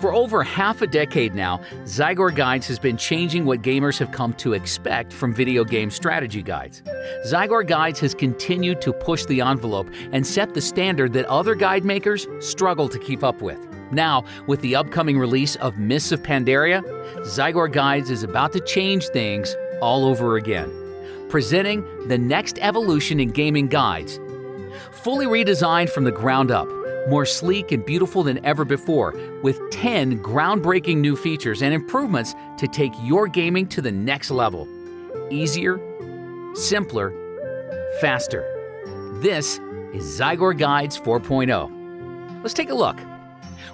For over half a decade now, Zygor Guides has been changing what gamers have come to expect from video game strategy guides. Zygor Guides has continued to push the envelope and set the standard that other guide makers struggle to keep up with. Now, with the upcoming release of Mists of Pandaria, Zygor Guides is about to change things all over again, presenting the next evolution in gaming guides. Fully redesigned from the ground up, more sleek and beautiful than ever before, with 10 groundbreaking new features and improvements to take your gaming to the next level. Easier, simpler, faster. This is Zygor Guides 4.0. Let's take a look.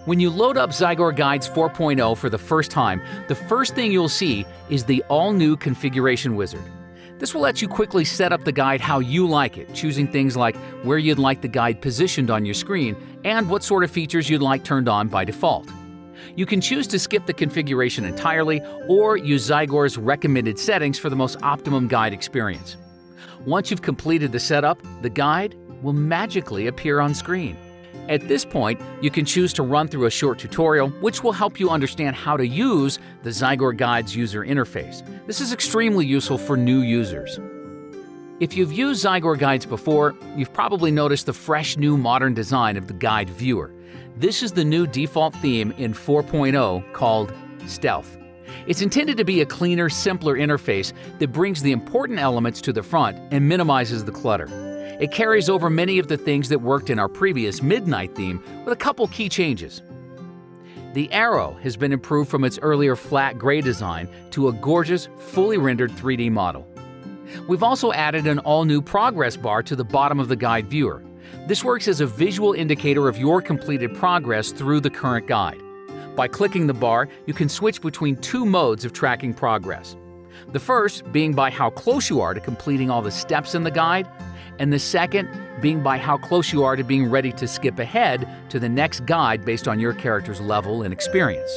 When you load up Zygor Guides 4.0 for the first time, the first thing you'll see is the all-new configuration wizard. This will let you quickly set up the guide how you like it, choosing things like where you'd like the guide positioned on your screen and what sort of features you'd like turned on by default. You can choose to skip the configuration entirely or use Zygor's recommended settings for the most optimum guide experience. Once you've completed the setup, the guide will magically appear on screen. At this point, you can choose to run through a short tutorial, which will help you understand how to use the Zygor Guides user interface. This is extremely useful for new users. If you've used Zygor Guides before, you've probably noticed the fresh new modern design of the guide viewer. This is the new default theme in 4.0 called Stealth. It's intended to be a cleaner, simpler interface that brings the important elements to the front and minimizes the clutter. It carries over many of the things that worked in our previous Midnight theme with a couple key changes. The arrow has been improved from its earlier flat gray design to a gorgeous, fully rendered 3D model. We've also added an all-new progress bar to the bottom of the guide viewer. This works as a visual indicator of your completed progress through the current guide. By clicking the bar, you can switch between two modes of tracking progress. The first being by how close you are to completing all the steps in the guide, and the second being by how close you are to being ready to skip ahead to the next guide based on your character's level and experience.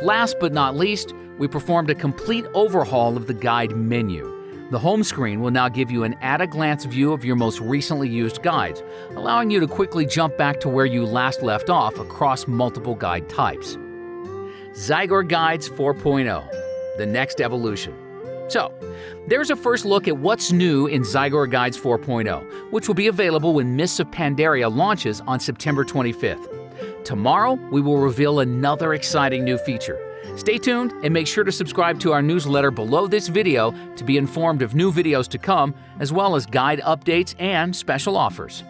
Last but not least, we performed a complete overhaul of the guide menu. The home screen will now give you an at-a-glance view of your most recently used guides, allowing you to quickly jump back to where you last left off across multiple guide types. Zygor Guides 4.0, the next evolution. So, there's a first look at what's new in Zygor Guides 4.0, which will be available when Mists of Pandaria launches on September 25th. Tomorrow, we will reveal another exciting new feature. Stay tuned and make sure to subscribe to our newsletter below this video to be informed of new videos to come, as well as guide updates and special offers.